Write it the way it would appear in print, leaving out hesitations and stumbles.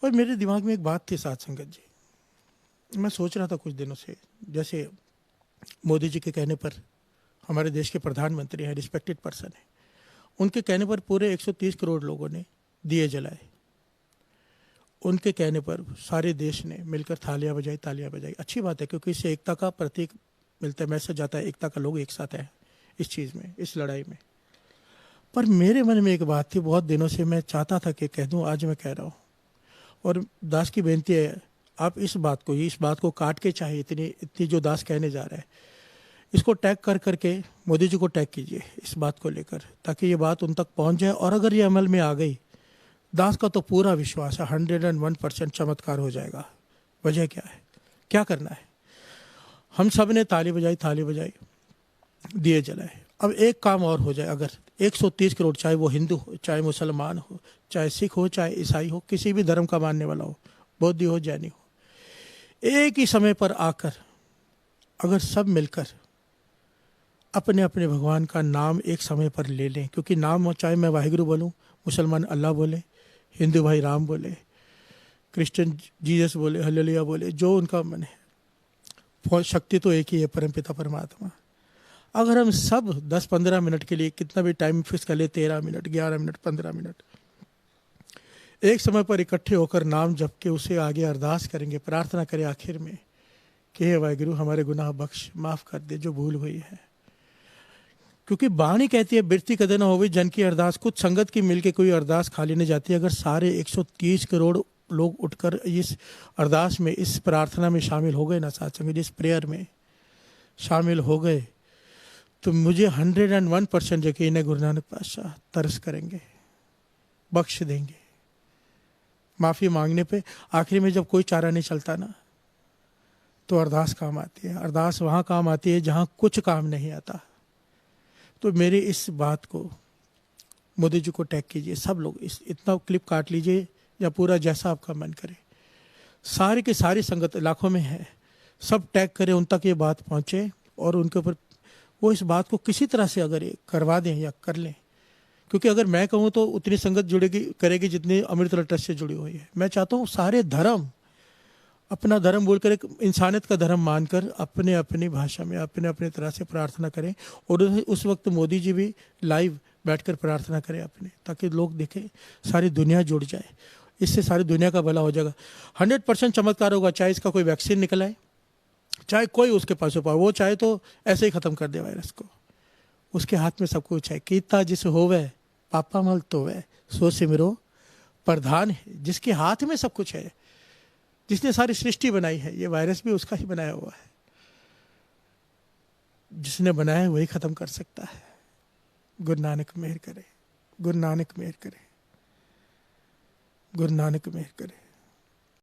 और मेरे दिमाग में एक बात थी साथ संगत जी, मैं सोच रहा था कुछ दिनों से, जैसे मोदी जी के कहने पर हमारे देश के प्रधानमंत्री हैं, रिस्पेक्टेड पर्सन है, उनके कहने पर पूरे 130 करोड़ लोगों ने दिए जलाए। उनके कहने पर सारे देश ने मिलकर थालियां बजाई, तालियां बजाई। अच्छी बात है, क्योंकि इससे एकता का प्रतीक मिलता है, मैसेज जाता है एकता का, लोग एक साथ हैं इस चीज़ में, इस लड़ाई में। पर मेरे मन में एक बात थी, बहुत दिनों से मैं चाहता था कि कह दूं, आज मैं कह रहा हूँ। और दास की बेनती है, आप इस बात को काट के, चाहे इतनी इतनी जो दास कहने जा रहा है, इसको टैग कर करके मोदी जी को टैग कीजिए इस बात को लेकर, ताकि ये बात उन तक पहुंच जाए। और अगर ये अमल में आ गई, दास का तो पूरा विश्वास है 101% चमत्कार हो जाएगा। वजह क्या है, क्या करना है? हम सब ने ताली बजाई, थाली बजाई, दिए जलाए। अब एक काम और हो जाए, अगर 130 करोड़, चाहे वो हिंदू हो, चाहे मुसलमान हो, चाहे सिख हो, चाहे ईसाई हो, किसी भी धर्म का मानने वाला हो, बौद्ध हो, जैनी हो, एक ही समय पर आकर अगर सब मिलकर अपने अपने भगवान का नाम एक समय पर ले लें, क्योंकि नाम, चाहे मैं वाहिगुरु बोलूं, मुसलमान अल्लाह बोले, हिंदू भाई राम बोले, क्रिश्चियन जीसस बोले, हल्लेलुया बोले, जो उनका मन है, शक्ति तो एक ही है, परमपिता परमात्मा। अगर हम सब 10-15 मिनट के लिए, कितना भी टाइम फिक्स कर ले, 13 मिनट, 11 मिनट, 15 मिनट, एक समय पर इकट्ठे होकर नाम जप के उसे आगे अरदास करेंगे, प्रार्थना करें आखिर में कि हे वाहिगुरु, हमारे गुनाह बख्श, माफ कर दे जो भूल हुई है। क्योंकि वाणी कहती है, बिरती कदे न होवे जन की अरदास। कुछ संगत की मिलके कोई अरदास खाली नहीं जाती। अगर सारे 130 करोड़ लोग उठकर इस अरदास में, इस प्रार्थना में शामिल हो गए ना साथ संगत, इस प्रेयर में शामिल हो गए, तो मुझे 101% यकीन है गुरु नानक पातशाह तरस करेंगे, बख्श देंगे। माफ़ी मांगने पे आखिर में जब कोई चारा नहीं चलता ना, तो अरदास काम आती है। अरदास वहाँ काम आती है जहाँ कुछ काम नहीं आता। तो मेरी इस बात को मोदी जी को टैग कीजिए, सब लोग इतना क्लिप काट लीजिए, या पूरा जैसा आपका मन करे। सारी की सारी संगत लाखों में है, सब टैग करें, उन तक ये बात पहुँचे और उनके ऊपर वो इस बात को किसी तरह से अगर करवा दें या कर लें। क्योंकि अगर मैं कहूँ तो उतनी संगत जुड़ेगी, करेगी जितनी अमृतलाल ट्रस्ट से जुड़ी हुई है। मैं चाहता हूँ सारे धर्म अपना धर्म बोलकर, एक इंसानियत का धर्म मानकर, अपने अपनी भाषा में, अपने अपने तरह से प्रार्थना करें। और उस वक्त मोदी जी भी लाइव बैठकर प्रार्थना करें अपने, ताकि लोग देखें, सारी दुनिया जुड़ जाए। इससे सारी दुनिया का भला हो जाएगा। 100% चमत्कार होगा। चाहे इसका कोई वैक्सीन निकल आए, चाहे कोई उसके पास उपाय, वो चाहे तो ऐसे ही खत्म कर दे वायरस को, उसके हाथ में सब कुछ है। कीता जिस होवे पापा मल तो वह सो सिमरो प्रधान है, जिसके हाथ में सब कुछ है, जिसने सारी सृष्टि बनाई है। ये वायरस भी उसका ही बनाया हुआ है। जिसने बनाया है वही खत्म कर सकता है। गुरु नानक मेहर करे, गुरु नानक मेहर करे, गुरु नानक मेहर करे।